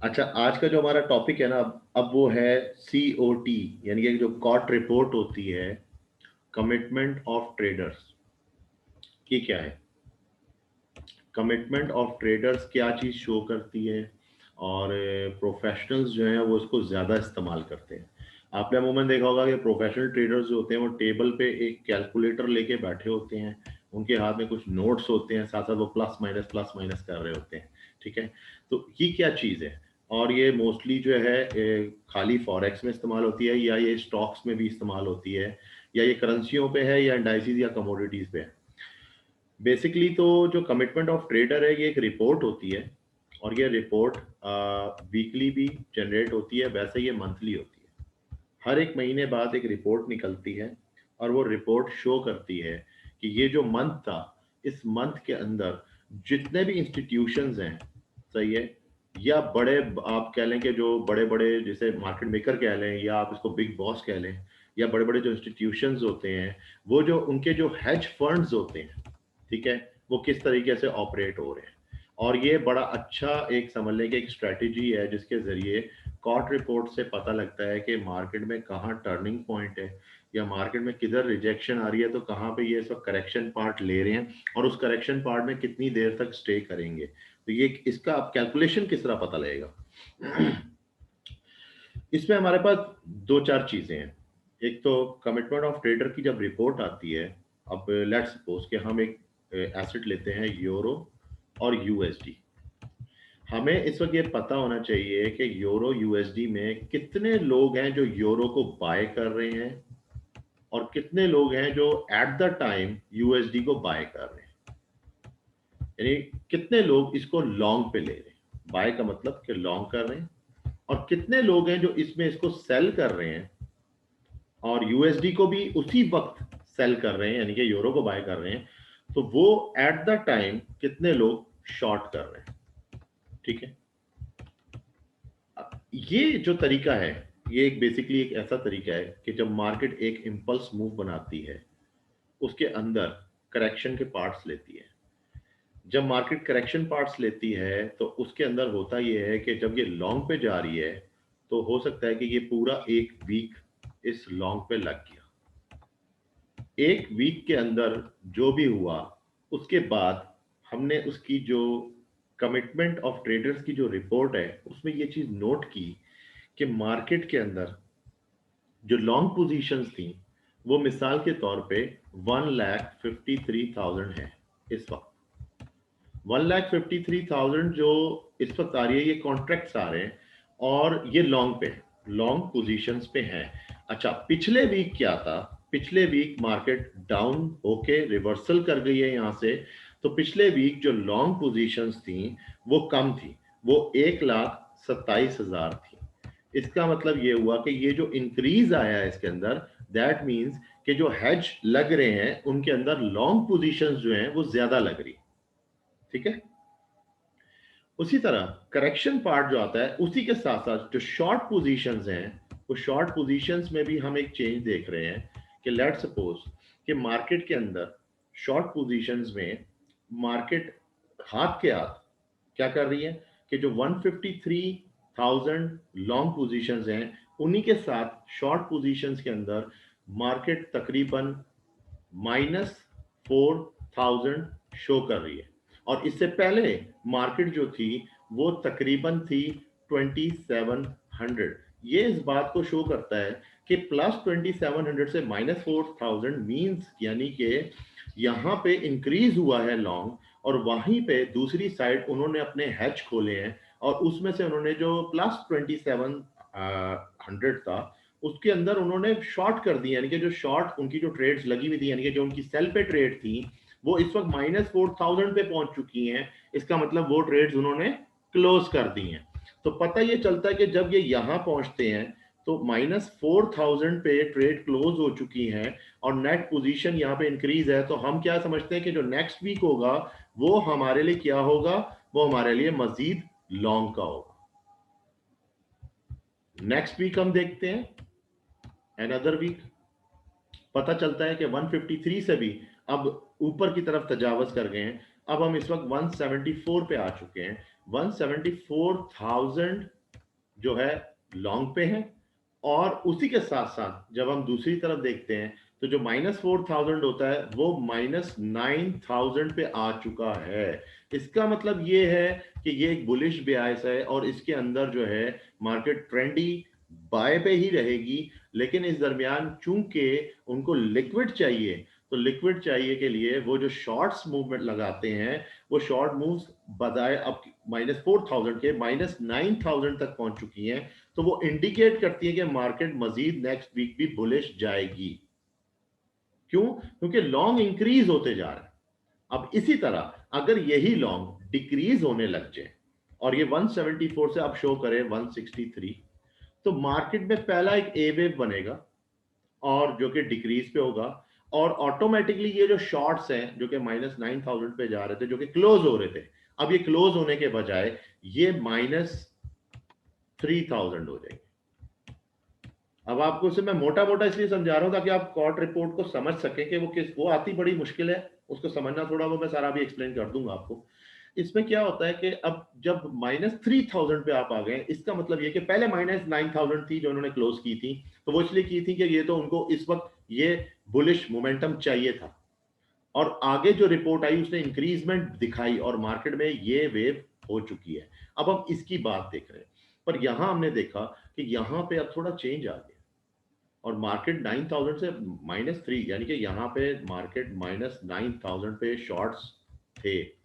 अच्छा, आज का जो हमारा टॉपिक है ना, अब वो है सीओटी, यानी कि जो कॉट रिपोर्ट होती है, कमिटमेंट ऑफ ट्रेडर्स की क्या है। कमिटमेंट ऑफ ट्रेडर्स क्या चीज़ शो करती है, और प्रोफेशनल्स जो हैं वो इसको ज़्यादा इस्तेमाल करते हैं। आपने अमूमन देखा होगा कि प्रोफेशनल ट्रेडर्स जो होते हैं वो टेबल पे एक कैलकुलेटर लेके बैठे होते हैं, उनके हाथ में कुछ नोट्स होते हैं, साथ साथ वो प्लस माइनस कर रहे होते हैं। ठीक है, तो ये क्या चीज़ है, और ये मोस्टली जो है खाली फॉरेक्स में इस्तेमाल होती है, या ये स्टॉक्स में भी इस्तेमाल होती है, या ये करेंसियों पे है, या इंडाइसिस या कमोडिटीज पे है। बेसिकली तो जो कमिटमेंट ऑफ ट्रेडर है, ये एक रिपोर्ट होती है, और ये रिपोर्ट वीकली भी जनरेट होती है, वैसे ये मंथली होती है। हर एक महीने बाद एक रिपोर्ट निकलती है, और वो रिपोर्ट शो करती है कि ये जो मंथ था, इस मंथ के अंदर जितने भी इंस्टीट्यूशंस हैं, सही है, या बड़े, आप कह लें कि जो बड़े बड़े जैसे मार्केट मेकर कह लें, या आप इसको बिग बॉस कह लें, या बड़े बड़े जो इंस्टीट्यूशंस होते हैं, वो जो उनके जो हेज फंड्स होते हैं, ठीक है, वो किस तरीके से ऑपरेट हो रहे हैं। और ये बड़ा अच्छा एक समझ लें कि एक स्ट्रेटेजी है, जिसके जरिए कॉट रिपोर्ट से पता लगता है कि मार्केट में कहाँ टर्निंग पॉइंट है, या मार्केट में किधर रिजेक्शन आ रही है, तो कहाँ पे ये सब करेक्शन पार्ट ले रहे हैं, और उस करेक्शन पार्ट में कितनी देर तक स्टे करेंगे। तो ये इसका आप कैलकुलेशन किस तरह पता लगेगा। इसमें हमारे पास दो चार चीजें हैं। एक तो कमिटमेंट ऑफ ट्रेडर की जब रिपोर्ट आती है, अब लेट्स सपोज कि हम एक एसेट लेते हैं यूरो और यूएसडी। हमें इस वक्त ये पता होना चाहिए कि यूरो यूएसडी में कितने लोग हैं जो यूरो को बाय कर रहे हैं, और कितने लोग हैं जो एट द टाइम यूएसडी को बाय कर रहे हैं, यानी कितने लोग इसको लॉन्ग पे ले रहे हैं, बाय का मतलब कि लॉन्ग कर रहे हैं, और कितने लोग हैं जो इसमें इसको सेल कर रहे हैं, और यूएसडी को भी उसी वक्त सेल कर रहे हैं, यानी कि यूरो को बाय कर रहे हैं। तो वो एट द टाइम कितने लोग शॉर्ट कर रहे हैं। ठीक है, ये जो तरीका है, ये एक बेसिकली एक ऐसा तरीका है कि जब मार्केट एक इम्पल्स मूव बनाती है, उसके अंदर करेक्शन के पार्ट्स लेती है। जब मार्केट करेक्शन पार्ट्स लेती है, तो उसके अंदर होता यह है कि जब ये लॉन्ग पे जा रही है, तो हो सकता है कि ये पूरा एक वीक इस लॉन्ग पे लग गया। एक वीक के अंदर जो भी हुआ, उसके बाद हमने उसकी जो कमिटमेंट ऑफ ट्रेडर्स की जो रिपोर्ट है, उसमें ये चीज नोट की कि मार्केट के अंदर जो लॉन्ग पोजीशंस थी, वो मिसाल के तौर पे 1,53,000 है इस वक्त। 1,53,000 जो इस वक्त आ रही है, ये कॉन्ट्रैक्ट्स आ रहे हैं, और ये लॉन्ग पे, लॉन्ग पोजीशंस पे हैं। अच्छा, पिछले वीक क्या था, पिछले वीक मार्केट डाउन होके रिवर्सल कर गई है यहां से। तो पिछले वीक जो लॉन्ग पोजीशंस थी वो कम थी, वो 1,27,000 थी। इसका मतलब ये हुआ कि ये जो इंक्रीज आया है इसके अंदर, दैट मींस कि जो हेज लग रहे हैं उनके अंदर लॉन्ग पोजीशंस जो हैं वो ज्यादा लग रही। ठीक है, उसी तरह करेक्शन पार्ट जो आता है, उसी के साथ साथ जो शॉर्ट पोजीशंस हैं, वो शॉर्ट पोजीशंस में भी हम एक चेंज देख रहे हैं कि लेट सपोज कि मार्केट के अंदर शॉर्ट पोजीशंस में मार्केट हाथ के हाथ क्या कर रही है कि जो 153,000 लॉन्ग पोजीशंस हैं, उन्हीं के साथ शॉर्ट पोजीशंस के अंदर मार्केट तकरीबन -4,000 शो कर रही है। और इससे पहले मार्केट जो थी वो तकरीबन थी 2,700। ये इस बात को शो करता है कि +2,700 से -4,000 मींस, यानी कि यहाँ पे इंक्रीज हुआ है लॉन्ग, और वहीं पे दूसरी साइड उन्होंने अपने हैच खोले हैं, और उसमें से उन्होंने जो +2,700 था, उसके अंदर उन्होंने शॉर्ट कर दिया, यानी कि जो शॉर्ट उनकी जो ट्रेड्स लगी हुई थी, यानी कि जो उनकी सेल पे ट्रेड थी, वो इस वक्त -4,000 पे पहुंच चुकी हैं। इसका मतलब वो ट्रेड्स उन्होंने क्लोज कर दी हैं। तो पता ये चलता है कि जब ये यहां पहुंचते हैं, तो -4,000 पे ट्रेड क्लोज हो चुकी हैं, और नेट पोजीशन यहाँ पे इंक्रीज है। तो हम क्या समझते हैं कि जो नेक्स्ट वीक होगा वो हमारे लिए क्या होगा, वो हमारे लिए मजीद लॉन्ग का होगा। नेक्स्ट वीक हम देखते हैं, अनदर वीक पता चलता है कि 153 से भी अब ऊपर की तरफ तजावज कर गए हैं। अब हम इस वक्त 174 पे आ चुके हैं। 174,000 जो है लॉन्ग पे है, और उसी के साथ साथ जब हम दूसरी तरफ देखते हैं तो जो -4,000 होता है वो -9,000 पे आ चुका है। इसका मतलब ये है कि ये एक बुलिश ब्यास है और इसके अंदर जो है मार्केट ट्रेंडी बाय पे ही रहेगी, लेकिन इस दरमियान चूंकि उनको लिक्विड चाहिए, तो लिक्विड चाहिए के लिए वो जो शॉर्ट्स मूवमेंट लगाते हैं, वो शॉर्ट मूव्स बजाय अब -4,000 के -9,000 तक पहुंच चुकी हैं। तो वो इंडिकेट करती है कि मार्केट मजीद नेक्स्ट वीक भी बुलिश जाएगी। क्यों? क्योंकि लॉन्ग इंक्रीज होते जा रहे हैं। अब इसी तरह अगर यही लॉन्ग डिक्रीज होने लग जाए और ये 174 से अब शो करे 163, तो मार्केट में पहला एक ए वेव बनेगा और जो कि डिक्रीज पे होगा, और ऑटोमेटिकली ये जो शॉर्ट्स हैं जो कि -9,000 पे जा रहे थे, जो कि क्लोज हो रहे थे, अब ये क्लोज होने के बजाय ये -3,000 हो जाएंगे। अब आपको उसे मैं मोटा मोटा इसलिए समझा रहा हूं ताकि आप कॉर्ट रिपोर्ट को समझ सकें कि वो आती बड़ी मुश्किल है, उसको समझना थोड़ा, वो मैं सारा भी एक्सप्लेन कर दूंगा आपको। इसमें क्या होता है कि अब जब -3,000 पे आप आ गए, इसका मतलब ये कि पहले -9,000 थी जो उन्होंने क्लोज की थी, तो वो इसलिए की थी कि ये तो उनको इस वक्त ये बुलिश मोमेंटम चाहिए था, और आगे जो रिपोर्ट आई उसने इंक्रीजमेंट दिखाई और मार्केट में ये वेव हो चुकी है। अब हम इसकी बात देख रहे हैं, पर यहां हमने देखा कि यहां पे अब थोड़ा चेंज आ गया और मार्केट 9,000 से -3, यानी कि यहाँ पे मार्केट -9,000 पे शॉर्ट्स थे।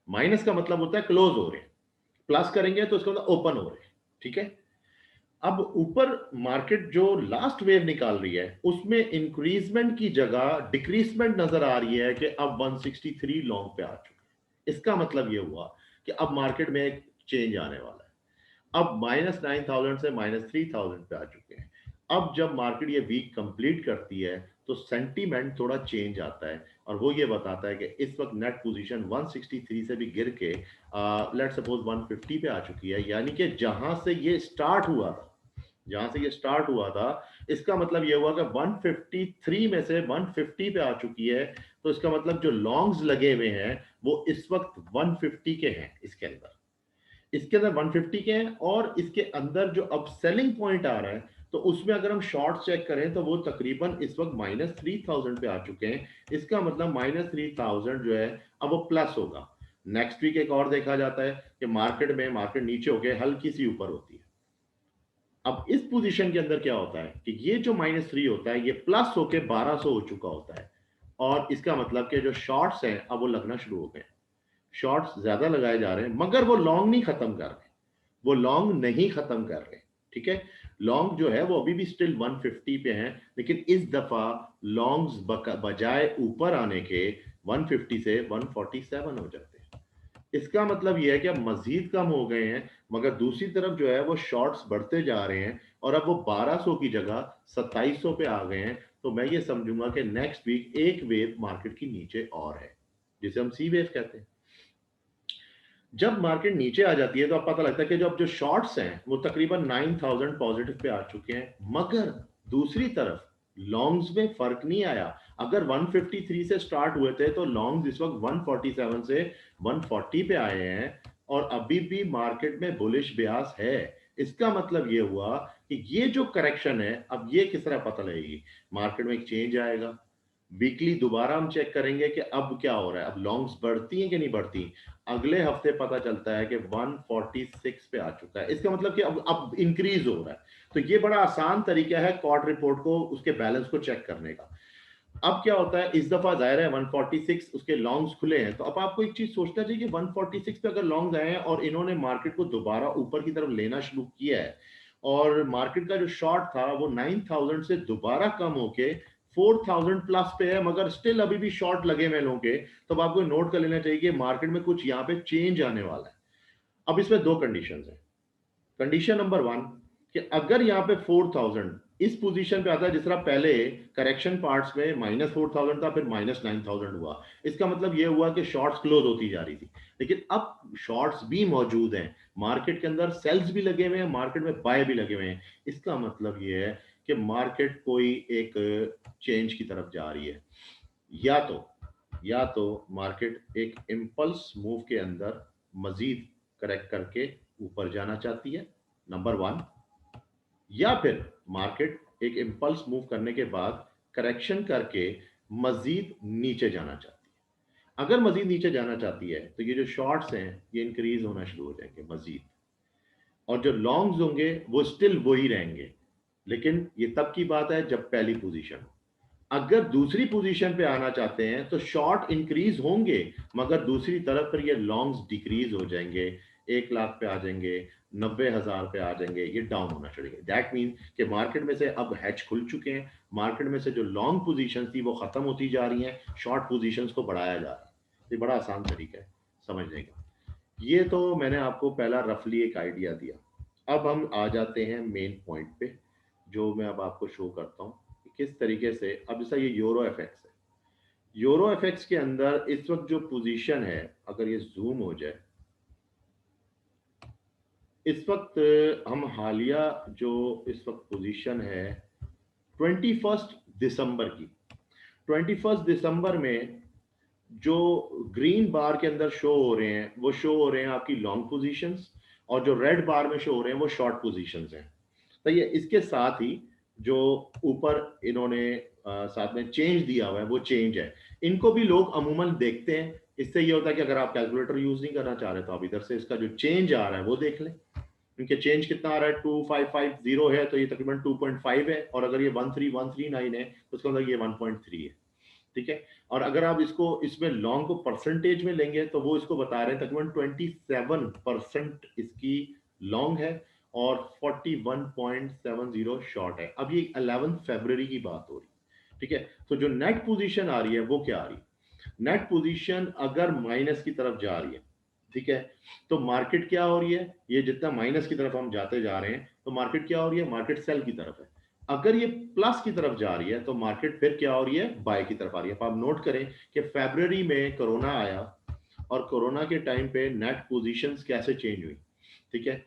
माइनस का मतलब होता है क्लोज हो रहे हैं, प्लस करेंगे तो इसका मतलब ओपन हो रहे हैं। ठीक है, अब ऊपर मार्केट जो लास्ट वेव निकाल रही है उसमें इंक्रीजमेंट की जगह डिक्रीजमेंट नजर आ रही है कि अब 163 लॉन्ग पे आ चुके हैं। इसका मतलब ये हुआ कि अब मार्केट में एक चेंज आने वाला है। अब -9,000 से -3,000 पे आ चुके हैं। अब जब मार्केट ये वीक कंप्लीट करती है तो सेंटीमेंट थोड़ा चेंज आता है, और वो ये बताता है कि इस वक्त नेट पोजीशन 163 से भी गिर के लेट सपोज 150 पे आ चुकी है, यानी कि जहां से ये स्टार्ट हुआ था, जहां से ये स्टार्ट हुआ था, इसका मतलब ये हुआ कि 153 में से 150 पे आ चुकी है। तो इसका मतलब जो लॉन्ग्स लगे हुए हैं वो इस वक्त 150 के हैं, इसके अंदर 150 के हैं, और इसके अंदर जो अब सेलिंग पॉइंट आ रहा है, तो उसमें अगर हम शॉर्ट चेक करें तो वो तकरीबन इस वक्त -3,000 पे आ चुके हैं। इसका मतलब -3,000 जो है अब वो प्लस होगा। नेक्स्ट वीक एक और देखा जाता है कि मार्केट नीचे होके हल्की सी ऊपर होती है। अब इस पोजीशन के अंदर क्या होता है कि ये जो -3 होता है ये प्लस होके 1200 हो चुका होता है, और इसका मतलब कि जो शॉर्ट्स हैं अब वो लगना शुरू हो गए, शॉर्ट्स ज्यादा लगाए जा रहे हैं, मगर वो लॉन्ग नहीं खत्म कर रहे, वो लॉन्ग नहीं खत्म कर रहे। ठीक है, लॉन्ग जो है वो अभी भी स्टिल 150 पे हैं, लेकिन इस दफा लॉन्ग्स बजाय ऊपर आने के 150 से 147 हो जाते हैं। इसका मतलब यह है कि अब मजीद कम हो गए हैं, मगर दूसरी तरफ जो है वो शॉर्ट्स बढ़ते जा रहे हैं, और अब वो 1200 की जगह 2700 पे आ गए हैं। तो मैं ये समझूंगा कि नेक्स्ट वीक एक वेव मार्केट की नीचे और है, जिसे हम सी वेव कहते हैं। जब मार्केट नीचे आ जाती है तो अब पता लगता है कि जो शॉर्ट्स हैं वो तकरीबन 9,000 पॉजिटिव पे आ चुके हैं, मगर दूसरी तरफ लॉन्ग्स में फर्क नहीं आया। अगर 153 से स्टार्ट हुए थे तो लॉन्ग्स इस वक्त 147 से 140 पे आए हैं, और अभी भी मार्केट में बुलिश ब्यास है। इसका मतलब ये हुआ कि ये जो करेक्शन है, अब ये किस तरह पता लगेगी, मार्केट में एक चेंज आएगा, वीकली दोबारा हम चेक करेंगे कि अब क्या हो रहा है, अब लॉन्ग्स बढ़ती हैं कि नहीं बढ़ती। अगले हफ्ते पता चलता है कि 146 पे आ चुका है, इसका मतलब कि अब इंक्रीज हो रहा है। तो ये बड़ा आसान तरीका है कॉर्ड रिपोर्ट को, उसके बैलेंस को चेक करने का। अब क्या होता है, इस दफा जाहिर है 146 उसके लॉन्ग्स खुले हैं, तो अब आपको एक चीज सोचना चाहिए कि 146 पे अगर लॉन्ग्स आए हैं और इन्होंने मार्केट को दोबारा ऊपर की तरफ लेना शुरू किया है, और मार्केट का जो शॉर्ट था वो 9,000 से दोबारा कम होके 4,000 प्लस पे है, मगर स्टिल अभी भी शॉर्ट लगे हुए लोगों के, तो आपको नोट कर लेना चाहिए कि मार्केट में कुछ यहाँ पे चेंज आने वाला है। अब इसमें दो कंडीशन है। कंडीशन नंबर वन, कि अगर यहाँ पे 4,000 इस पोजीशन पे आता है जिस तरह पहले करेक्शन पार्ट्स में -4,000 था, फिर -9,000 हुआ, इसका मतलब ये हुआ कि शॉर्ट्स क्लोज होती जा रही थी, लेकिन अब शॉर्ट्स भी मौजूद हैं मार्केट के अंदर, सेल्स भी लगे हुए हैं मार्केट में, बाय भी लगे हुए हैं। इसका मतलब ये है कि मार्केट कोई एक चेंज की तरफ जा रही है, या तो मार्केट एक इम्पल्स मूव के अंदर मजीद करेक्ट करके ऊपर जाना चाहती है, नंबर वन, या फिर मार्केट एक इम्पल्स मूव करने के बाद करेक्शन करके मजीद नीचे जाना चाहती है। अगर मजीद नीचे जाना चाहती है तो ये जो शॉर्ट्स हैं ये इंक्रीज होना शुरू हो जाएंगे मजीद, और जो लॉन्ग्स होंगे वो स्टिल वही रहेंगे, लेकिन ये तब की बात है जब पहली पोजीशन हो। अगर दूसरी पोजीशन पे आना चाहते हैं तो शॉर्ट इंक्रीज होंगे, मगर दूसरी तरफ पर ये लॉन्ग्स डिक्रीज हो जाएंगे, 1 लाख पे आ जाएंगे, 90,000 पे आ जाएंगे, ये डाउन होना चाहिए। दैट मीन कि मार्केट में से अब हैच खुल चुके हैं, मार्केट में से जो लॉन्ग पोजीशन थी वो खत्म होती जा रही हैं, शॉर्ट पोजीशंस को बढ़ाया जा रहा है। ये बड़ा आसान तरीका है समझने का। ये तो मैंने आपको पहला रफली एक आइडिया दिया। अब हम आ जाते हैं मेन पॉइंट पे, जो मैं अब आपको शो करता हूँ कि किस तरीके से, अब जैसा ये यूरो एफएक्स है, यूरो एफएक्स के अंदर इस वक्त जो पोजीशन है, अगर ये जूम हो जाए, इस वक्त हम हालिया जो इस वक्त पोजीशन है 21 दिसंबर की, 21 दिसंबर में जो ग्रीन बार के अंदर शो हो रहे हैं वो शो हो रहे हैं आपकी लॉन्ग पोजीशंस, और जो रेड बार में शो हो रहे हैं वो शॉर्ट पोजीशंस हैं। तो ये इसके साथ ही जो ऊपर इन्होंने साथ में चेंज दिया हुआ है वो चेंज है, इनको भी लोग अमूमन देखते हैं। इससे ये होता है कि अगर आप कैलकुलेटर यूज नहीं करना चाह रहे तो आप इधर से इसका जो चेंज आ रहा है वो देख लें। इनके चेंज कितना आ रहा है, 2550 है, तो ये तकरीबन 2.5 है, और अगर ये 13139 है तो उसका मतलब ये 1.3 है। ठीक है, और अगर आप इसको इसमें लॉन्ग को परसेंटेज में लेंगे तो वो इसको बता रहे हैं तकरीबन 27% इसकी लॉन्ग है और 41.70 शॉर्ट है। अब ये 11 फरवरी की बात हो रही है। ठीक है, तो जो नेट पोजीशन आ रही है वो क्या आ रही है, नेट पोजीशन अगर माइनस की तरफ जा रही है, ठीक है, तो मार्केट क्या हो रही है, ये जितना माइनस की तरफ हम जाते जा रहे हैं तो मार्केट क्या हो रही है, मार्केट सेल की तरफ है। अगर ये प्लस की तरफ जा रही है तो मार्केट फिर क्या हो रही है, बाय की तरफ आ रही है। आप नोट करें कि फरवरी में कोरोना आया और कोरोना के टाइम पे नेट पोजीशंस कैसे चेंज हुई। ठीक है,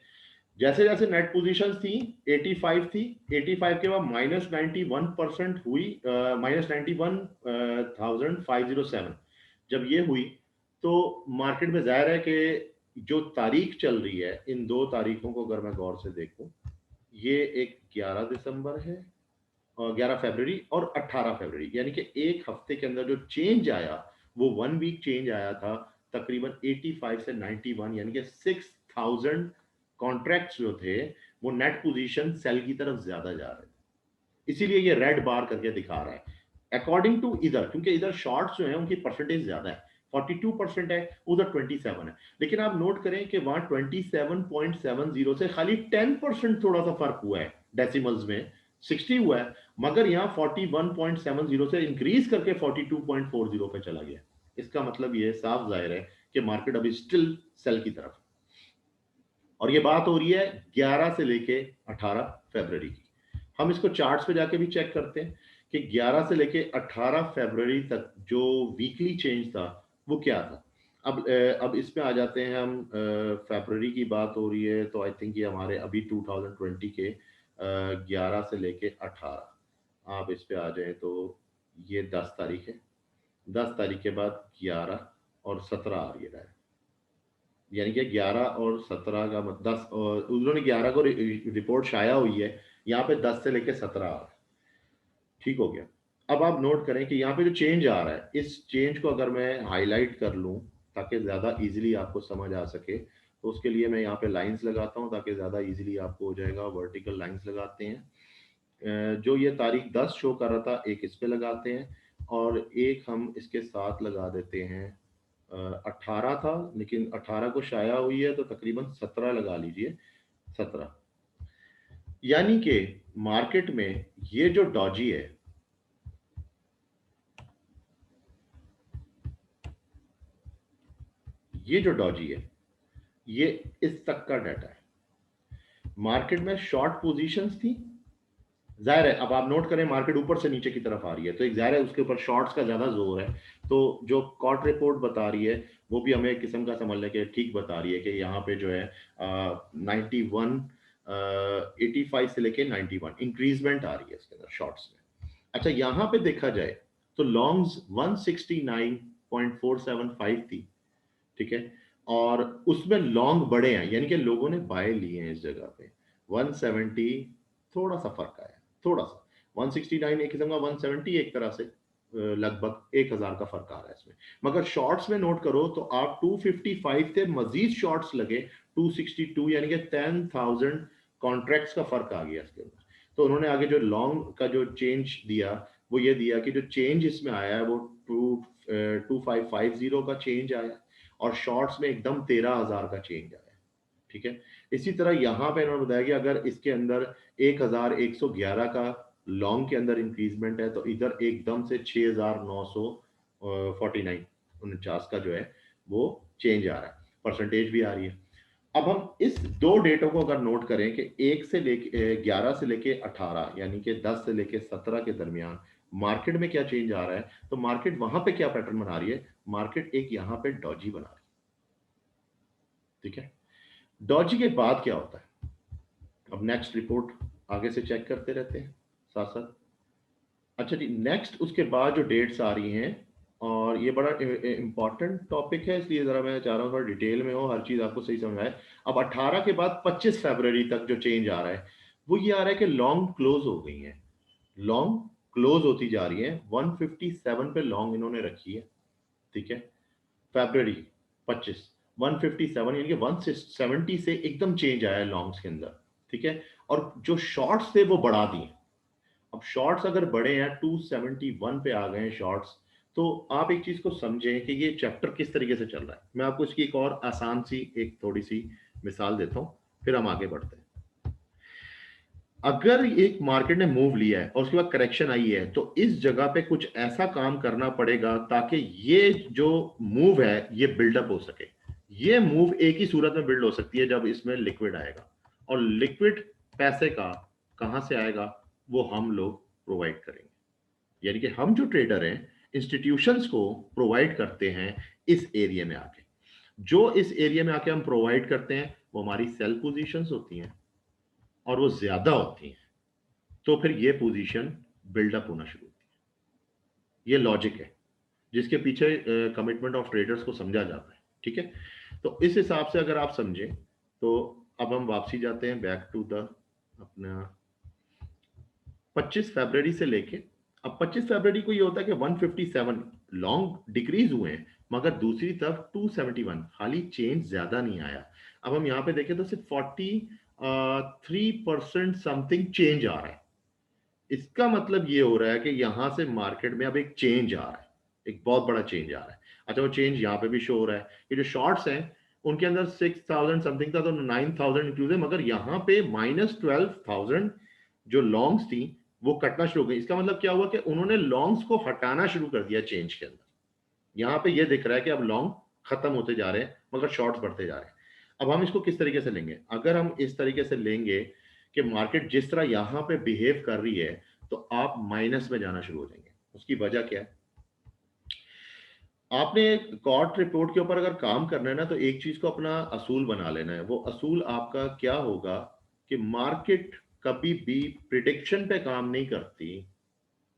जैसे जैसे नेट पोजीशंस थी 85 थी, 85 के बाद -91% हुई, -91,507 जब ये हुई तो मार्केट में जाहिर है कि जो तारीख चल रही है, इन दो तारीखों को अगर मैं गौर से देखूं, ये एक 11 दिसंबर है और 11 फरवरी और 18 फरवरी, यानी कि एक हफ्ते के अंदर जो चेंज आया वो 1 वीक चेंज आया था तकरीबन 85 से 91, यानी कि 6000 कॉन्ट्रैक्ट्स जो थे वो नेट पोजीशन सेल की तरफ ज्यादा जा रहे थे, इसीलिए ये रेड बार करके दिखा रहा है अकॉर्डिंग टू इधर, क्योंकि इधर शॉर्ट्स जो है उनकी परसेंटेज ज्यादा है, 42% है, उधर 27 है। लेकिन आप नोट करें कि वहां 27.70 से खाली 10% थोड़ा सा फर्क हुआ है, डेसिमल्स में 60 हुआ है, मगर यहाँ 41.70 से इंक्रीज करके 42.40 पे चला गया। इसका मतलब ये साफ जाहिर है कि मार्केट अभी स्टिल सेल की तरफ, और ये बात हो रही है 11 से लेके 18 फरवरी की। हम इसको चार्ट्स पे जाके भी चेक करते हैं कि 11 से लेके 18 फरवरी तक जो वीकली चेंज था वो क्या था। अब इसमें आ जाते हैं हम, फरवरी की बात हो रही है तो आई थिंक ये हमारे अभी 2020 के 11 से लेके 18, आप इस पे आ जाए तो ये 10 तारीख है, 10 तारीख के बाद 11 और 17 आ रही है डायरेक्ट, यानी कि 11 और 17 का मतलब 10, और उन्होंने 11 को रिपोर्ट शाया हुई है, यहाँ पे 10 से लेके 17 आ रहा है। ठीक हो गया। अब आप नोट करें कि यहाँ पे जो चेंज आ रहा है, इस चेंज को अगर मैं हाईलाइट कर लूँ ताकि ज़्यादा इजीली आपको समझ आ सके, तो उसके लिए मैं यहाँ पे लाइंस लगाता हूँ ताकि ज़्यादा इजीली आपको हो जाएगा। वर्टिकल लाइंस लगाते हैं, जो ये तारीख 10 शो कर रहा था एक इस पे लगाते हैं, और एक हम इसके साथ लगा देते हैं, 18 था लेकिन 18 को शाया हुई है तो तकरीबन 17 लगा लीजिए, 17, यानी कि मार्केट में ये जो डॉजी है, ये जो डॉजी है ये इस तक का डाटा है। मार्केट में शॉर्ट पोजीशंस थी, जाहिर है अब आप नोट करें मार्केट ऊपर से नीचे की तरफ आ रही है तो एक जाहिर है उसके ऊपर शॉर्ट्स का ज्यादा जोर है। तो जो कॉट रिपोर्ट बता रही है वो भी हमें एक किस्म का समझ लें कि ठीक बता रही है कि यहाँ पे जो है 91, 85 से लेके 91 इंक्रीजमेंट आ रही है इसके अंदर शॉर्ट्स में। अच्छा, यहाँ पे देखा जाए तो लॉन्ग्स 169.475 थी, ठीक है, और उसमें लॉन्ग बड़े हैं, यानी कि लोगों ने बाय लिए हैं इस जगह पे। 170 थोड़ा सा फर्क आया, थोड़ा सा। 169 एक किस्म का, 170 एक तरह से लगभग 1000 का फर्क आ रहा है इसमें। मगर शॉर्ट्स में नोट करो तो आप 255 थे, मजीद शॉर्ट्स लगे 262, यानी कि 10,000 कॉन्ट्रैक्ट्स का फर्क आ गया इसके अंदर। तो उन्होंने आगे जो लॉन्ग का जो चेंज दिया वो ये दिया कि जो चेंज इसमें आया है वो 2550 का चेंज आया, और शॉर्ट्स में एकदम 13,000 का चेंज आया। ठीक है। इसी तरह यहाँ पे इन्होंने बताया कि अगर इसके अंदर 1111 का लॉन्ग के अंदर इंक्रीजमेंट है तो इधर एकदम से 6949 49 का जो है वो चेंज आ रहा है, परसेंटेज भी आ रही है। अब हम इस दो डेटों को अगर नोट करें कि 1 से लेके 11 से लेके 18, यानी कि 10 से लेके 17 के दरमियान मार्केट में क्या चेंज आ रहा है, तो मार्केट वहां पे क्या पैटर्न बना रही है, मार्केट एक यहां पे डॉजी बना रही है। ठीक है। डॉजी के बाद क्या होता है, अब नेक्स्ट रिपोर्ट आगे से चेक करते रहते हैं साथ साथ। अच्छा जी, नेक्स्ट उसके बाद जो डेट्स आ रही हैं, और ये बड़ा इंपॉर्टेंट टॉपिक है, इसलिए जरा मैं चाह रहा हूँ थोड़ा डिटेल में हो, हर चीज आपको सही समझ आए। अब 18 के बाद 25 फरवरी तक जो चेंज आ रहा है वो ये आ रहा है कि लॉन्ग क्लोज हो गई है, लॉन्ग क्लोज होती जा रही है। 157 पे लॉन्ग इन्होंने रखी है। ठीक है। फरवरी 25 157, यानी कि 170 से एकदम चेंज आया है लॉन्ग्स के अंदर। ठीक है। और जो शॉर्ट्स थे वो बढ़ा दिए। अब शॉर्ट्स अगर बढ़े हैं, 271 पे आ गए हैं शॉर्ट्स, तो आप एक चीज को समझें कि ये चैप्टर किस तरीके से चल रहा है। मैं आपको इसकी एक और आसान सी एक थोड़ी सी मिसाल देता हूं, फिर हम आगे बढ़ते हैं। अगर एक मार्केट ने मूव लिया है और उसके बाद करेक्शन आई है, तो इस जगह पे कुछ ऐसा काम करना पड़ेगा ताकि ये जो मूव है ये बिल्डअप हो सके। ये मूव एक ही सूरत में बिल्ड हो सकती है जब इसमें लिक्विड आएगा, और लिक्विड पैसे का कहां से आएगा, वो हम लोग प्रोवाइड करेंगे। यानी कि हम जो ट्रेडर हैं, इंस्टीट्यूशंस को प्रोवाइड करते हैं इस एरिया में आके। जो इस एरिया में आके हम प्रोवाइड करते हैं वो हमारी सेल पोजीशंस होती हैं, और वो ज्यादा होती हैं, तो फिर ये पोजीशन बिल्डअप होना शुरू होती है। ये लॉजिक है जिसके पीछे कमिटमेंट ऑफ ट्रेडर्स को समझा जाता है। ठीक है। तो इस हिसाब से अगर आप समझें, तो अब हम वापसी जाते हैं बैक टू द अपना 25 फरवरी से लेके। अब 25 फरवरी को ये होता है कि 157 लॉन्ग डिक्रीज हुए हैं, मगर दूसरी तरफ 271 खाली चेंज ज्यादा नहीं आया। अब हम यहाँ पे देखें तो सिर्फ 43% समथिंग चेंज आ रहा है। इसका मतलब ये हो रहा है कि यहां से मार्केट में अब एक चेंज आ रहा है, एक बहुत बड़ा चेंज आ रहा है। अच्छा, वो चेंज यहाँ पे भी शो हो रहा है। ये जो शॉर्ट्स हैं उनके अंदर 6000 समथिंग था, तो 9000 इंक्लूड है, मगर यहाँ पे -12,000 जो लॉन्ग्स थी वो कटना शुरू हो गई। इसका मतलब क्या हुआ कि उन्होंने लॉन्ग्स को हटाना शुरू कर दिया चेंज के अंदर। यहाँ पे ये दिख रहा है कि अब लॉन्ग खत्म होते जा रहे हैं मगर शॉर्ट्स बढ़ते जा रहे हैं। अब हम इसको किस तरीके से लेंगे, अगर हम इस तरीके से लेंगे कि मार्केट जिस तरह यहाँ पे बिहेव कर रही है, तो आप माइनस में जाना शुरू हो जाएंगे। उसकी वजह क्या है, आपने कॉर्ट रिपोर्ट के ऊपर अगर काम करना है ना, तो एक चीज को अपना असूल बना लेना है। वो असूल आपका क्या होगा कि मार्केट कभी भी प्रिडिक्शन पे काम नहीं करती,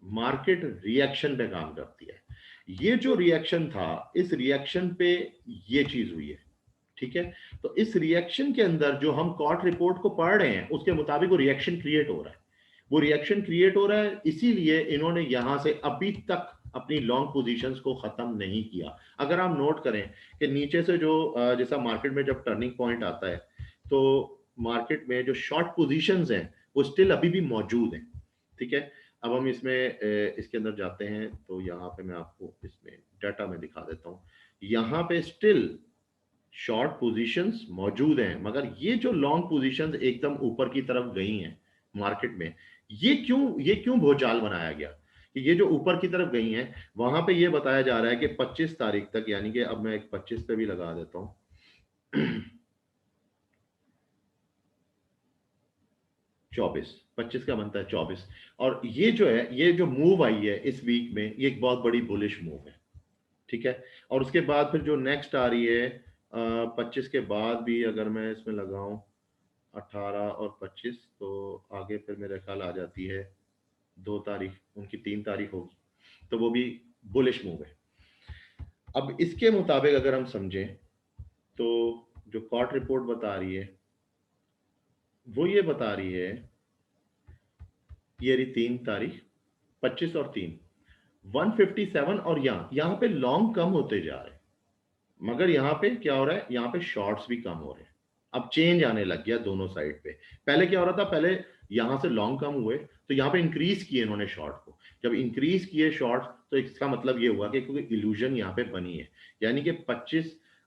मार्केट रिएक्शन पे काम करती है। ये जो रिएक्शन था, इस रिएक्शन पे ये चीज हुई है। ठीक है। तो इस रिएक्शन के अंदर जो हम कॉर्ट रिपोर्ट को पढ़ रहे हैं उसके मुताबिक वो रिएक्शन क्रिएट हो रहा है। वो रिएक्शन क्रिएट हो रहा है, इसीलिए इन्होंने यहां से अभी तक अपनी लॉन्ग पोजीशंस को खत्म नहीं किया। अगर आप नोट करें कि नीचे से जो जैसा मार्केट में जब टर्निंग पॉइंट आता है, तो मार्केट में जो शॉर्ट पोजीशंस हैं वो स्टिल अभी भी मौजूद हैं। ठीक है। अब हम इसमें इसके अंदर जाते हैं, तो यहाँ पे मैं आपको इसमें डाटा में दिखा देता हूँ। यहाँ पे स्टिल शॉर्ट पोजीशंस मौजूद हैं, मगर ये जो लॉन्ग पोजीशंस एकदम ऊपर की तरफ गई हैं मार्केट में, ये क्यों भूचाल बनाया गया कि ये जो ऊपर की तरफ गई हैं, वहां पे ये बताया जा रहा है कि 25 तारीख तक, यानी कि अब मैं एक 25 पे भी लगा देता हूं 24, 25 का बनता है 24। और ये जो है, ये जो मूव आई है इस वीक में, ये एक बहुत बड़ी बुलिश मूव है। ठीक है। और उसके बाद फिर जो नेक्स्ट आ रही है 25 के बाद भी अगर मैं इसमें लगाऊं 18 और 25, तो आगे फिर मेरे ख्याल आ जाती है 2 तारीख, उनकी 3 तारीख होगी, तो वो भी बुलिश मूव है। अब इसके मुताबिक अगर हम समझें, तो जो कॉट रिपोर्ट बता रही है वो ये बता रही है, ये रही 3 तारीख, 25 और 3, 157, और यहाँ पे लॉन्ग कम होते जा रहे हैं, मगर यहाँ पे क्या हो रहा है, यहाँ पे शॉर्ट्स भी कम हो रहे हैं। अब चेंज आने लग गया दोनों साइड पे। पहले क्या हो रहा था, पहले यहाँ से लॉन्ग कम हुए तो यहाँ पे इंक्रीज किए इन्होंने शॉर्ट को। जब इंक्रीज किए शॉर्ट तो इसका मतलब ये हुआ कि क्योंकि इल्यूजन यहाँ पे बनी है, यानी कि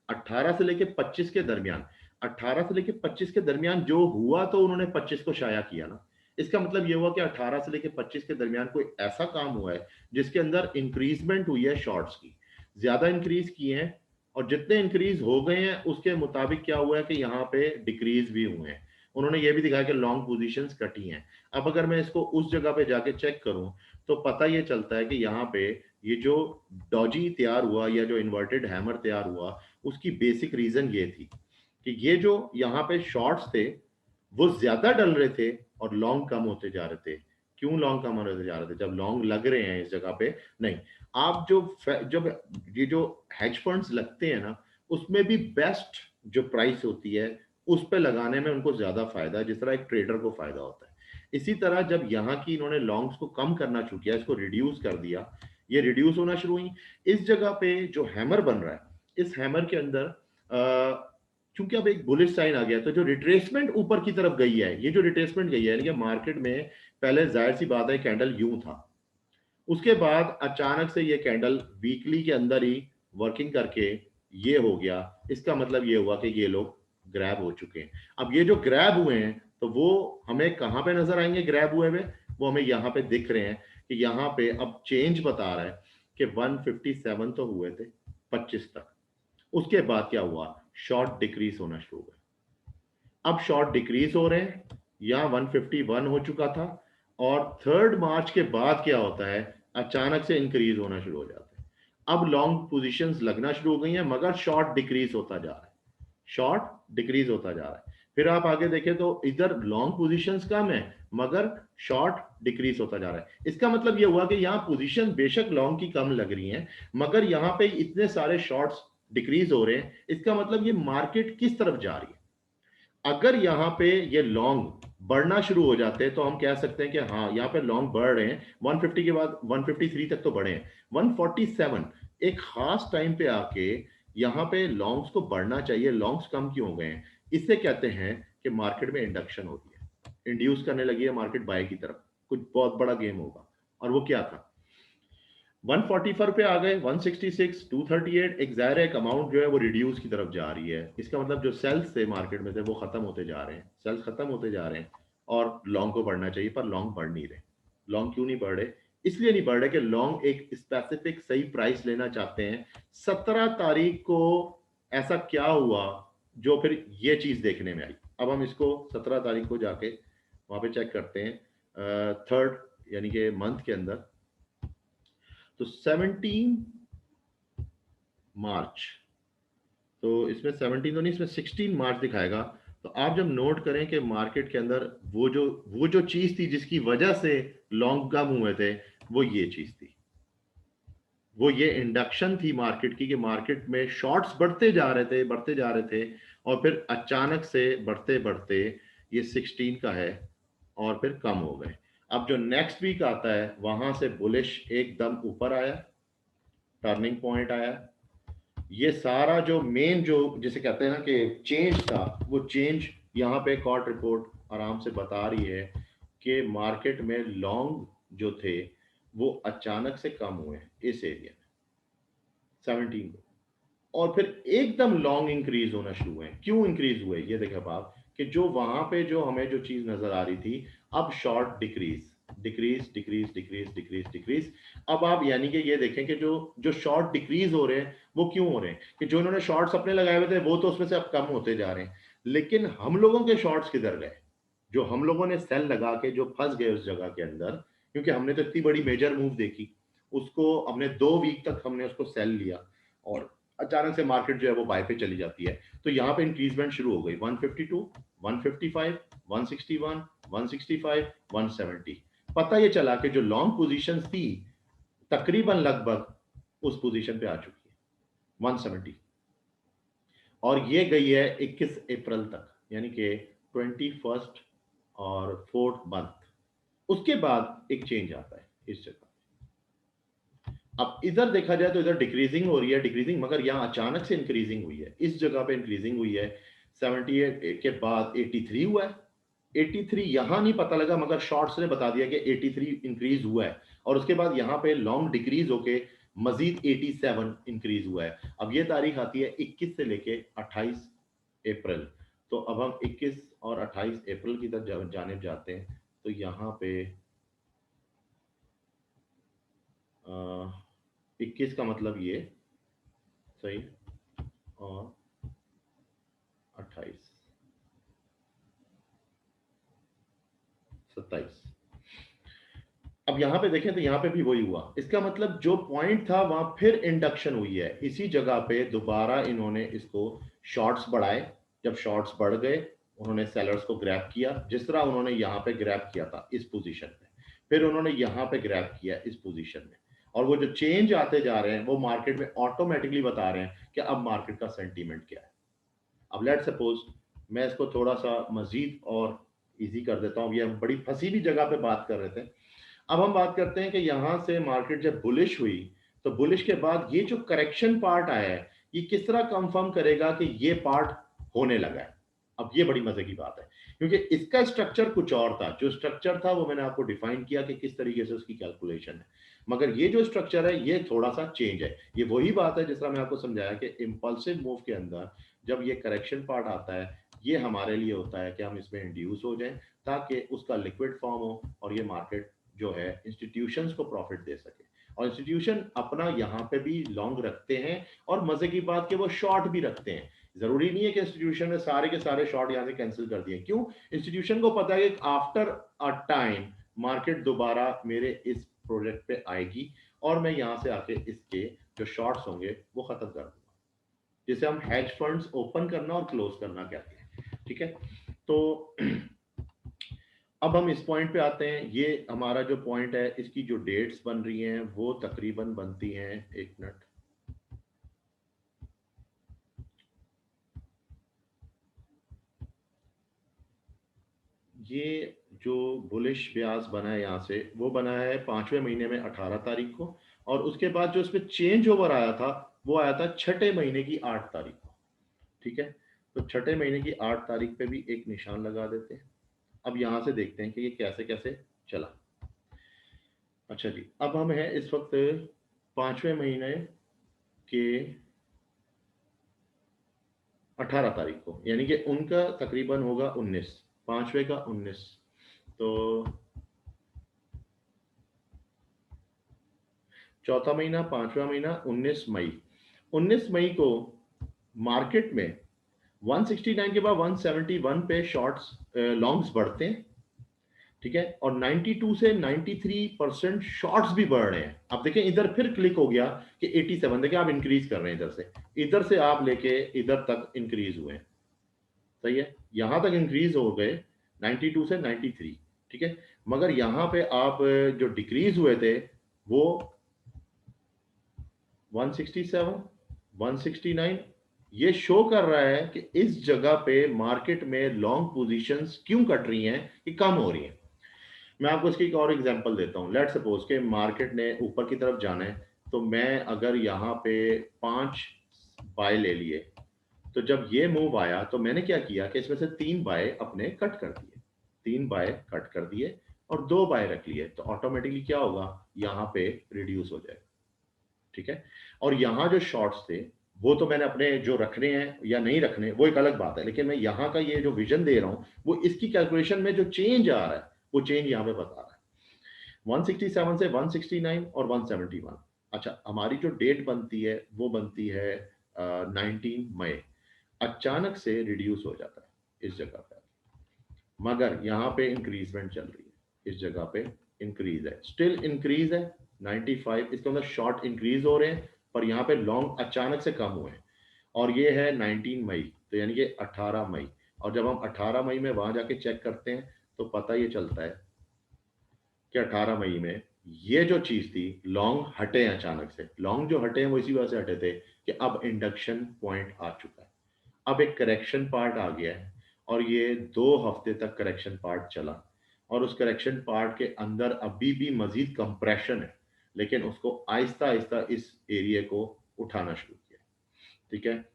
18 से लेके 25 के दरमियान, 18 से लेके 25 के दरमियान जो हुआ तो उन्होंने 25 को शाया किया ना। इसका मतलब ये हुआ कि 18 से लेके 25 के दरमियान कोई ऐसा काम हुआ है जिसके अंदर इंक्रीजमेंट हुई है शॉर्ट्स की, ज्यादा इंक्रीज किए हैं, और जितने इंक्रीज हो गए हैं उसके मुताबिक क्या हुआ है कि यहाँ पे डिक्रीज भी हुए हैं। उन्होंने ये भी दिखाया कि लॉन्ग पोजीशंस कटी हैं। अब अगर मैं इसको उस जगह पे जाके चेक करूं तो पता ये चलता है कि यहाँ पे ये जो डॉजी तैयार हुआ या जो इन्वर्टेड हैमर तैयार हुआ, उसकी बेसिक रीजन ये थी कि ये जो यहाँ पे शॉर्ट्स थे वो ज्यादा डल रहे थे और लॉन्ग कम होते जा रहे थे। क्यों लॉन्ग कम होते जा रहे थे, जब लॉन्ग लग रहे हैं इस जगह पे? नहीं, आप जब ये जो हेज फंड्स लगते हैं ना, उसमें भी बेस्ट जो प्राइस होती है उस पे लगाने में उनको ज्यादा फायदा है, जिस तरह एक ट्रेडर को फायदा होता है। इसी तरह जब यहाँ की इन्होंने लॉन्ग्स को कम करना शुरू किया, इसको रिड्यूस कर दिया, ये रिड्यूस होना शुरू हुई। इस जगह पे जो हैमर बन रहा है, इस हैमर के अंदर चूंकि अब एक बुलिश साइन आ गया, तो जो रिट्रेसमेंट ऊपर की तरफ गई है, ये जो रिट्रेसमेंट गई है, यानी कि मार्केट में पहले जाहिर सी बात है कैंडल यूं था, उसके बाद अचानक से ये कैंडल वीकली के अंदर ही वर्किंग करके ये हो गया। इसका मतलब ये हुआ कि ये लोग ग्रैब हो चुके हैं। अब ये जो ग्रैब हुए हैं तो वो हमें कहां पे नजर आएंगे ग्रैब हुए हुए? वो हमें यहाँ पे दिख रहे हैं कि यहाँ पे अब चेंज बता रहा है कि 157 तो हुए थे 25 तक, उसके बाद क्या हुआ, शॉर्ट डिक्रीज होना शुरू हुआ। अब शॉर्ट डिक्रीज हो रहे हैं, या 151 हो चुका था, और 3 मार्च के बाद क्या होता है, अचानक से इंक्रीज होना शुरू हो जाता है। अब लॉन्ग पोजीशंस लगना शुरू हो गई हैं, मगर शॉर्ट डिक्रीज होता जा रहा है, शॉर्ट डिक्रीज होता जा रहा है। फिर आप आगे देखें तो इधर लॉन्ग पोजीशंस कम है, मगर शॉर्ट डिक्रीज होता जा रहा है। इसका मतलब यह हुआ कि यहाँ पोजीशन बेशक लॉन्ग की कम लग रही हैं, मगर यहाँ पे इतने सारे शॉर्ट्स डिक्रीज हो रहे हैं। इसका मतलब ये मार्केट किस तरफ जा रही है? अगर यहाँ पे ये लॉन्ग बढ़ना शुरू हो जाते हैं तो हम कह सकते हैं कि हाँ, यहाँ पे लॉन्ग बढ़ रहे हैं। 150 के बाद 153 तक तो बढ़े हैं, 147 एक खास टाइम पे आके यहाँ पे लॉन्ग्स को बढ़ना चाहिए। लॉन्ग्स कम क्यों हो गए हैं? इससे कहते हैं कि मार्केट में इंडक्शन हो रही है, इंड्यूस करने लगी है मार्केट बाय की तरफ, कुछ बहुत बड़ा गेम होगा। और वो क्या था, 144 पे आ गए, 166, 238, एक जाहिर है एक अमाउंट जो है वो रिड्यूस की तरफ जा रही है। इसका मतलब जो सेल्स थे मार्केट में थे वो खत्म होते जा रहे हैं, सेल्स खत्म होते जा रहे हैं, और लॉन्ग को बढ़ना चाहिए, पर लॉन्ग बढ़ नहीं रहे। लॉन्ग क्यों नहीं बढ़ रहे? इसलिए नहीं बढ़ रहे कि लॉन्ग एक स्पेसिफिक सही प्राइस लेना चाहते हैं। 17 तारीख को ऐसा क्या हुआ जो फिर ये चीज देखने में आई? अब हम इसको 17 तारीख को जाके वहां पे चेक करते हैं, थर्ड यानी कि मंथ के अंदर। तो 17 मार्च, तो इसमें 17 तो नहीं, इसमें 16 मार्च दिखाएगा। तो आप जब नोट करें कि मार्केट के अंदर वो जो चीज थी जिसकी वजह से लॉन्ग कम हुए थे, वो ये चीज थी, वो ये इंडक्शन थी मार्केट की, कि मार्केट में शॉर्ट्स बढ़ते जा रहे थे, बढ़ते जा रहे थे, और फिर अचानक से बढ़ते बढ़ते ये 16 का है और फिर कम हो गए। अब जो नेक्स्ट वीक आता है वहां से बुलिश एकदम ऊपर आया, टर्निंग पॉइंट आया। ये सारा जो मेन जो जिसे कहते हैं ना कि चेंज था, वो चेंज यहाँ पे कॉर्ट रिपोर्ट आराम से बता रही है कि मार्केट में लॉन्ग जो थे वो अचानक से कम हुए इस एरिया में 17 को, और फिर एकदम लॉन्ग इंक्रीज होना शुरू हुए। क्यों इंक्रीज हुए ये देखें आप, कि जो वहां पे जो हमें जो चीज नजर आ रही थी, अब short decrease decrease decrease decrease decrease decrease. अब आप यानी कि ये देखें कि जो जो शॉर्ट डिक्रीज हो रहे हैं वो क्यों हो रहे हैं, कि जो इन्होंने शॉर्ट्स अपने लगाए हुए थे वो तो उसमें से अब कम होते जा रहे हैं, लेकिन हम लोगों के शॉर्ट्स किधर गए? जो हम लोगों ने सेल लगा के जो फंस गए उस जगह के अंदर, क्योंकि हमने तो इतनी बड़ी मेजर मूव देखी, उसको हमने 2 वीक तक हमने उसको सेल लिया, और अचानक से मार्केट जो है वो बाय पे चली जाती है। तो यहाँ पे इंक्रीजमेंट शुरू हो गई, 152, 155, 161, 165, 170। पता ये चला कि जो लॉन्ग पोजीशंस थी तकरीबन लगभग उस पोजीशन पे आ चुकी है, 170। और ये गई है 21 अप्रैल तक, यानी कि 21 और 4th मंथ। उसके बाद एक चेंज आता है इस जगह। अब इधर देखा जाए तो इधर डिक्रीजिंग हो रही है, डिक्रीजिंग, मगर यहाँ अचानक से इंक्रीजिंग हुई है, इस जगह पे इंक्रीजिंग हुई है। 78 के बाद 83 हुआ है। 83 यहाँ नहीं पता लगा, मगर शॉर्ट्स ने बता दिया कि 83 इंक्रीज हुआ है। और उसके बाद यहाँ पे लॉन्ग डिक्रीज होके मजीद 87 इंक्रीज हुआ है। अब ये तारीख आती है 21 से लेके 28 अप्रैल। तो अब हम 21 और 28 अप्रैल की तरफ जाने जाते हैं। तो यहाँ पे 21 का मतलब ये सही, और 28, 27। अब यहां पे देखें तो यहां पे भी वही हुआ। इसका मतलब जो पॉइंट था वहां फिर इंडक्शन हुई है, इसी जगह पे दोबारा इन्होंने इसको शॉर्ट्स बढ़ाए। जब शॉर्ट्स बढ़ गए, उन्होंने सेलर्स को ग्रैब किया, जिस तरह उन्होंने यहां पे ग्रैब किया था इस पोजीशन पे, फिर उन्होंने यहां पे ग्रैब किया इस पोजीशन में। और वो जो चेंज आते जा रहे हैं वो मार्केट में ऑटोमेटिकली बता रहे हैं कि अब मार्केट का सेंटीमेंट क्या है। अब लेट सपोज मैं इसको थोड़ा सा मजीद और इजी कर देता हूँ, ये हम बड़ी फंसी हुई जगह पे बात कर रहे थे। अब हम बात करते हैं कि यहां से मार्केट जब बुलिश हुई, तो बुलिश के बाद ये जो करेक्शन पार्ट आया है, ये किस तरह कंफर्म करेगा कि ये पार्ट होने लगा है। अब ये बड़ी मजे की बात है, क्योंकि इसका स्ट्रक्चर कुछ और था। जो स्ट्रक्चर था वो मैंने आपको डिफाइन किया कि किस तरीके से उसकी कैलकुलेशन है, मगर ये जो स्ट्रक्चर है ये थोड़ा सा चेंज है। ये वही बात है जिस तरह मैं आपको समझाया कि इंपल्सिव मूव के अंदर जब ये करेक्शन पार्ट आता है, ये हमारे लिए होता है कि हम इसमें इंड्यूस हो जाएं, ताकि उसका लिक्विड फॉर्म हो और ये मार्केट जो है इंस्टीट्यूशंस को प्रॉफिट दे सके। और इंस्टीट्यूशन अपना यहाँ पे भी लॉन्ग रखते हैं, और मजे की बात कि वो शॉर्ट भी रखते हैं। जरूरी नहीं है कि इंस्टीट्यूशन ने सारे के सारे शॉर्ट यहाँ से कैंसिल कर दिए। क्यों? इंस्टीट्यूशन को पता है कि आफ्टर अ टाइम मार्केट दोबारा मेरे इस प्रोजेक्ट पे आएगी, और मैं यहाँ से आके इसके जो शॉर्ट्स होंगे वो खत्म कर दूंगा, जिसे हम हेज फंड्स ओपन करना और क्लोज करना कहते हैं। ठीक है, तो अब हम इस पॉइंट पे आते हैं। ये हमारा जो पॉइंट है, इसकी जो डेट्स बन रही हैं वो तकरीबन बनती हैं, एक मिनट, ये जो बुलिश ब्याज बना है यहाँ से, वो बना है 5वें महीने में 18 तारीख को। और उसके बाद जो इसमें चेंज ओवर आया था वो आया था 6ठे महीने की 8 तारीख को। ठीक है, तो 6ठे महीने की 8 तारीख पे भी एक निशान लगा देते हैं। अब यहां से देखते हैं कि ये कैसे कैसे चला। अच्छा जी, अब हम हैं इस वक्त 5वें महीने के 18 तारीख को, यानी कि उनका तकरीबन होगा 19, 5वें का 19। तो चौथा महीना, 5वां महीना, 19 मई। 19 मई को मार्केट में 169 के बाद 171 पे शॉर्ट्स लॉन्ग्स बढ़ते हैं। ठीक है, और 92 से 93% शॉर्ट्स भी बढ़ रहे हैं। अब देखें इधर फिर क्लिक हो गया कि 87, देखें आप इंक्रीज कर रहे हैं, इधर से आप लेके इधर तक इंक्रीज हुए हैं। सही है, यहां तक इंक्रीज हो गए 92 से 93। ठीक है, मगर यहां पे आप जो डिक्रीज हुए थे वो 167, 169, ये शो कर रहा है कि इस जगह पे मार्केट में लॉन्ग पोजीशंस क्यों कट रही हैं, कि कम हो रही हैं। मैं आपको इसकी एक और एग्जांपल देता हूं। लेट सपोज के मार्केट ने ऊपर की तरफ जाना है, तो मैं अगर यहाँ पे 5 बाय ले लिए, तो जब ये मूव आया तो मैंने क्या किया कि इसमें से 3 बाय अपने कट कर दिए, 3 बाय कट कर दिए और 2 बाय रख लिए, तो ऑटोमेटिकली क्या होगा, यहाँ पे रिड्यूस हो जाएगा। ठीक है, और यहाँ जो शॉर्ट्स थे वो तो मैंने अपने जो रखने हैं या नहीं रखने वो एक अलग बात है, लेकिन मैं यहाँ का ये जो विजन दे रहा हूँ वो इसकी कैलकुलेशन में जो चेंज आ रहा है वो चेंज यहाँ पे बता रहा है। 167 से 169 और 171। अच्छा, हमारी जो डेट बनती है वो बनती है 19 मई। अचानक से रिड्यूस हो जाता है इस जगह पे, मगर यहाँ पे इंक्रीजमेंट चल रही है, इस जगह पे इंक्रीज है, स्टिल इंक्रीज है 95। इसके अंदर शॉर्ट इंक्रीज हो रहे हैं, पर यहाँ पे लॉन्ग अचानक से कम हुए हैं। और ये है 19 मई, तो यानी कि 18 मई। और जब हम 18 मई में वहां जाके चेक करते हैं तो पता ये चलता है कि 18 मई में ये जो चीज थी, लॉन्ग हटे हैं अचानक से। लॉन्ग जो हटे हैं वो इसी वजह से हटे थे कि अब इंडक्शन पॉइंट आ चुका है। अब एक करेक्शन पार्ट आ गया है और ये 2 हफ्ते तक करेक्शन पार्ट चला और उस करेक्शन पार्ट के अंदर अभी भी मजीद कंप्रेशन है, लेकिन उसको आहिस्ता आहिस्ता इस एरिया को उठाना शुरू किया। ठीक है,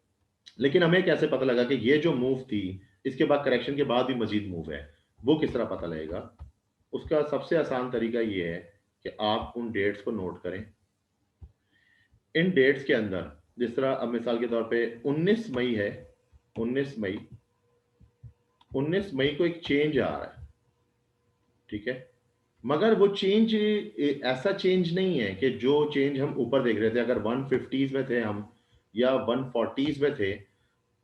लेकिन हमें कैसे पता लगा कि ये जो मूव थी इसके बाद करेक्शन के बाद भी मजीद मूव है, वो किस तरह पता लगेगा? उसका सबसे आसान तरीका ये है कि आप उन डेट्स को नोट करें। इन डेट्स के अंदर जिस तरह अब मिसाल के तौर पे 19 मई है, 19 मई 19 मई को एक चेंज आ रहा है। ठीक है, मगर वो चेंज ऐसा चेंज नहीं है कि जो चेंज हम ऊपर देख रहे थे, अगर 150s में थे हम या 140s में थे,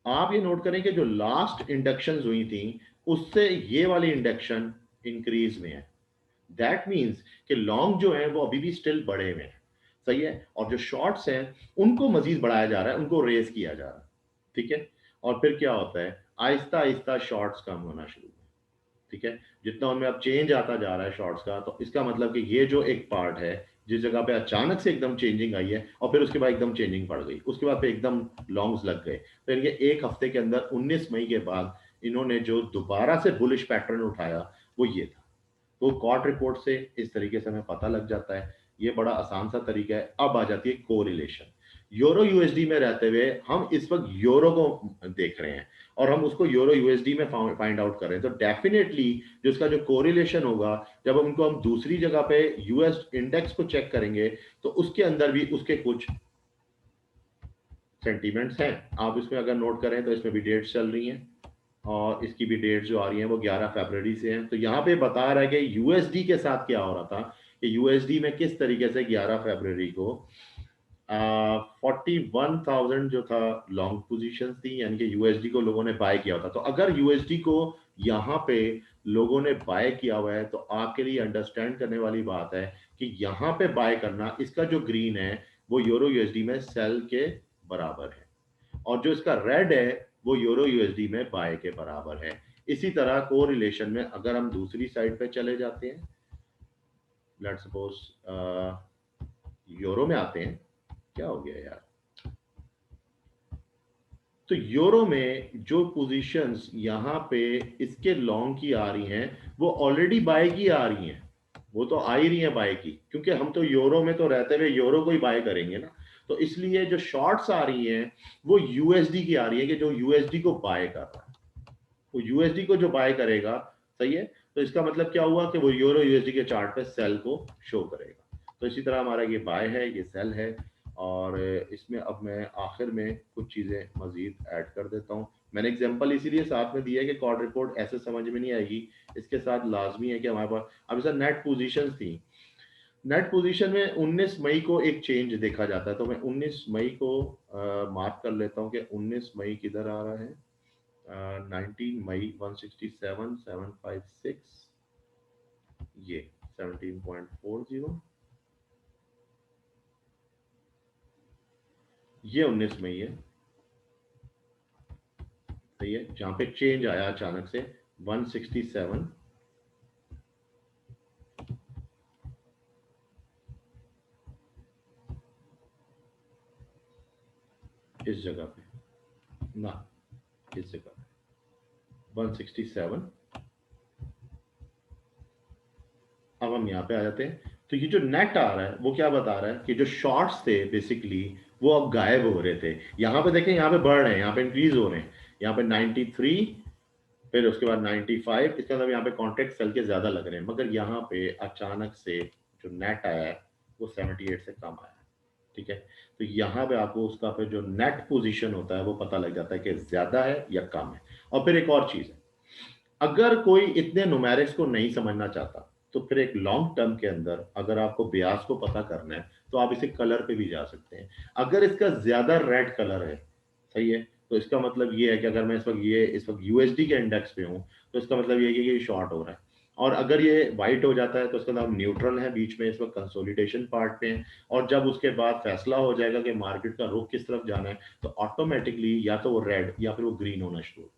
आप ये नोट करें कि जो लास्ट इंडक्शन हुई थी उससे ये वाली इंडक्शन इंक्रीज में है। दैट मीन्स कि लॉन्ग जो है वो अभी भी स्टिल बढ़े हुए हैं। सही है, और जो शॉर्ट्स हैं उनको मजीद बढ़ाया जा रहा है, उनको रेस किया जा रहा है। ठीक है, और फिर क्या होता है, आहिस्ता आहिस्ता शॉर्ट्स कम होना शुरू। ठीक है, जितना उनमें अब चेंज आता जा रहा है शॉर्ट्स का, तो इसका मतलब कि ये जो एक पार्ट है जिस जगह पे अचानक से एकदम चेंजिंग आई है और फिर उसके बाद एकदम चेंजिंग पड़ गई, उसके बाद फिर एकदम लॉन्ग्स लग गए, फिर ये एक हफ्ते के अंदर 19 मई के बाद इन्होंने जो दोबारा से बुलिश पैटर्न उठाया वो ये था। तो कॉर्ट रिपोर्ट से इस तरीके से हमें पता लग जाता है। ये बड़ा आसान सा तरीका है। अब आ जाती है कोरिलेशन। यूरो यूएसडी में रहते हुए हम इस वक्त यूरो को देख रहे हैं और हम उसको यूरो यूएसडी में फाइंड आउट कर रहे हैं, तो डेफिनेटली जो उसका जो कोरिलेशन होगा, जब हम दूसरी जगह पे यूएस इंडेक्स को चेक करेंगे तो उसके अंदर भी उसके कुछ सेंटीमेंट्स हैं। आप इसमें अगर नोट करें तो इसमें भी डेट्स चल रही हैं और इसकी भी डेट जो आ रही है वो 11 फरवरी से है। तो यहाँ पे बता रहा है कि यूएसडी के साथ क्या हो रहा था, कि यूएसडी में किस तरीके से 11 फरवरी को 41,000 जो था लॉन्ग पोजीशंस थी, यानी कि यूएसडी को लोगों ने बाय किया होता। तो अगर यूएसडी को यहाँ पे लोगों ने बाय किया हुआ है तो आपके लिए अंडरस्टैंड करने वाली बात है कि यहाँ पे बाय करना, इसका जो ग्रीन है वो यूरो यूएसडी में सेल के बराबर है और जो इसका रेड है वो यूरो यूएसडी में बाय के बराबर है। इसी तरह को रिलेशन में अगर हम दूसरी साइड पे चले जाते हैं, लेट्स सपोज यूरो में आते हैं, क्या हो गया यार, तो यूरो में जो पोजीशंस यहाँ पे इसके लॉन्ग की आ रही हैं वो ऑलरेडी बाय की आ रही हैं, वो तो आ ही रही है बाय की, क्योंकि हम तो यूरो में तो रहते हुए यूरो को ही बाय करेंगे ना। तो इसलिए जो शॉर्ट्स आ रही हैं वो यूएसडी की आ रही है, कि जो यूएसडी को बाय कर रहा है वो यूएसडी को जो बाय करेगा। सही है, तो इसका मतलब क्या हुआ कि वो यूरो यूएसडी के चार्ट पे सेल को शो करेगा। तो इसी तरह हमारा ये बाय है, ये सेल है। और इसमें अब मैं आखिर में कुछ चीज़ें मजीद ऐड कर देता हूँ। मैंने एग्जांपल इसीलिए साथ में दिया है कि कॉर्ड रिपोर्ट ऐसे समझ में नहीं आएगी, इसके साथ लाजमी है कि हमारे पास अब सर नेट पोजीशंस थी। नेट पोजीशन में 19 मई को एक चेंज देखा जाता है, तो मैं 19 मई को मार्क कर लेता हूँ कि 19 मई किधर आ रहा है। 19 मई 167 756, ये 17.40, ये 19 मई है। सही है, जहां पे चेंज आया अचानक से 167, इस जगह पे ना, इस जगह पे 167। अब हम यहाँ पे आ जाते हैं, तो ये जो नेट आ रहा है वो क्या बता रहा है कि जो शॉर्ट्स थे बेसिकली वो अब गायब हो रहे थे। यहाँ पे देखें, यहाँ पे बढ़ रहे हैं, यहाँ पे इंक्रीज हो रहे हैं, यहाँ पे 93, फिर उसके बाद 95, इसका मतलब यहाँ पे कॉन्ट्रैक्ट सेल के ज्यादा लग रहे हैं, मगर यहाँ पे अचानक से जो नेट आया है वो 78 से कम आया है। ठीक है, तो यहाँ पे आपको उसका फिर जो नेट पोजीशन होता है वो पता लग जाता है कि ज्यादा है या कम है। और फिर एक और चीज है, अगर कोई इतने न्यूमेरिक्स को नहीं समझना चाहता तो फिर एक लॉन्ग टर्म के अंदर अगर आपको ब्याज को पता करना है तो आप इसे कलर पे भी जा सकते हैं। अगर इसका ज्यादा रेड कलर है, सही है, तो इसका मतलब ये है कि अगर मैं इस वक्त यूएसडी के इंडेक्स पे हूं तो इसका मतलब ये है कि ये शॉर्ट हो रहा है। और अगर ये वाइट हो जाता है तो इसका नाम न्यूट्रल है, बीच में इस वक्त कंसोलिडेशन पार्ट पे है। और जब उसके बाद फैसला हो जाएगा कि मार्केट का रुख किस तरफ जाना है तो ऑटोमेटिकली या तो वो रेड या फिर वो ग्रीन होना शुरू होगा।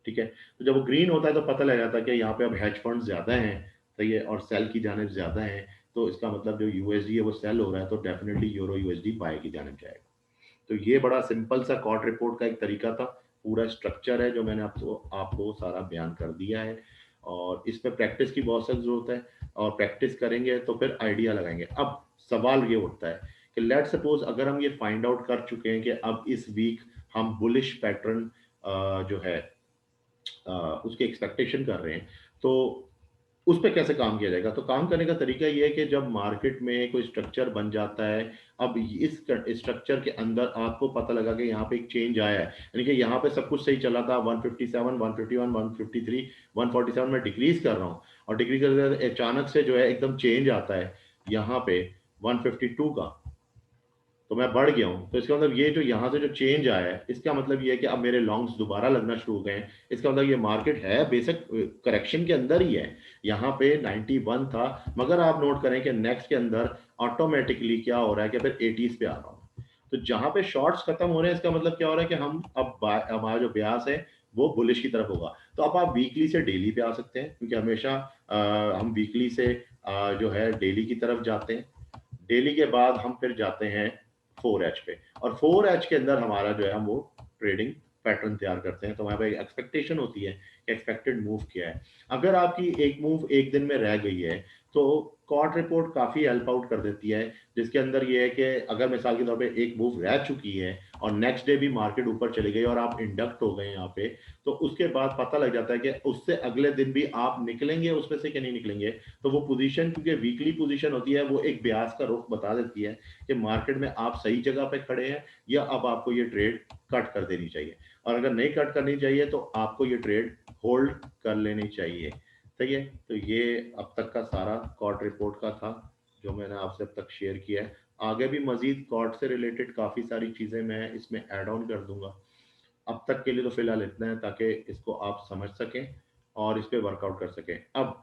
ठीक है, तो जब वो ग्रीन होता है तो पता लग जाता है कि यहाँ पे अब हेज फंड ज्यादा हैं। सही है, और सेल की जानिब ज्यादा है, तो इसका मतलब जो यूएसडी है वो सेल हो रहा है, तो डेफिनेटली यूरो यूएसडी बाय की जानिब जाएगा। तो ये बड़ा सिंपल सा कॉर्ड रिपोर्ट का एक तरीका था। पूरा स्ट्रक्चर है जो मैंने आपको आपको सारा बयान कर दिया है, और इस पे प्रैक्टिस की बहुत सख्त ज़रूरत है, और प्रैक्टिस करेंगे तो फिर आइडिया लगाएँगे। अब सवाल ये उठता है कि लेट्स सपोज़ अगर हम ये फाइंड आउट कर चुके हैं कि अब इस वीक हम बुलिश पैटर्न जो है उसकी एक्सपेक्टेशन कर रहे हैं, तो उस पे कैसे काम किया जाएगा? तो काम करने का तरीका ये है कि जब मार्केट में कोई स्ट्रक्चर बन जाता है, अब इस स्ट्रक्चर के अंदर आपको पता लगा कि यहाँ पे एक चेंज आया है, यानी कि यहाँ पे सब कुछ सही चला था, 157, 151, 153, 147 मैं डिक्रीज़ कर रहा हूँ, और डिक्रीज़ करते अचानक से जो है एकदम चेंज आता है, यहाँ पे 152 का। तो मैं बढ़ गया हूँ। तो इसका मतलब ये जो यहाँ से जो चेंज आया है, इसका मतलब ये है कि अब मेरे लॉन्ग्स दोबारा लगना शुरू हो गए हैं। इसका मतलब ये मार्केट है बेशक करेक्शन के अंदर ही है। यहाँ पे 91 था, मगर आप नोट करें कि नेक्स्ट के अंदर ऑटोमैटिकली क्या हो रहा है कि फिर 80s पे आ रहा हूँ। तो जहाँ पे शॉर्ट्स खत्म हो रहे हैं, इसका मतलब क्या हो रहा है कि हम अब हमारा जो ब्यास है, वो बुलिश की तरफ होगा। तो अब आप वीकली से डेली पे आ सकते हैं, क्योंकि हमेशा हम वीकली से जो है डेली की तरफ जाते हैं। डेली के बाद हम फिर जाते हैं 4H पे, और 4H के अंदर हमारा जो है हम वो ट्रेडिंग पैटर्न तैयार करते हैं। तो हमारे पास एक्सपेक्टेशन होती है कि एक्सपेक्टेड मूव क्या है। अगर आपकी एक मूव एक दिन में रह गई है, तो कॉट रिपोर्ट काफ़ी हेल्प आउट कर देती है, जिसके अंदर ये है कि अगर मिसाल के तौर पे एक मूव रह चुकी है और नेक्स्ट डे भी मार्केट ऊपर चली गई और आप इंडक्ट हो गए यहाँ पे, तो उसके बाद पता लग जाता है कि उससे अगले दिन भी आप निकलेंगे उसमें से कि नहीं निकलेंगे। तो वो पोजीशन, क्योंकि वीकली पोजीशन होती है, वो एक ब्याज का रुख बता देती है कि मार्केट में आप सही जगह पे खड़े हैं, या अब आपको ये ट्रेड कट कर देनी चाहिए। और अगर नहीं कट करनी चाहिए तो आपको ये ट्रेड होल्ड कर लेनी चाहिए। सही है। तो ये अब तक का सारा कॉर्ड रिपोर्ट का था, जो मैंने आपसे अब तक शेयर किया है। आगे भी मजीद कॉर्ड से रिलेटेड काफ़ी सारी चीज़ें मैं इसमें ऐड ऑन कर दूंगा। अब तक के लिए तो फिलहाल इतना है, ताकि इसको आप समझ सकें और इस पे वर्कआउट कर सकें। अब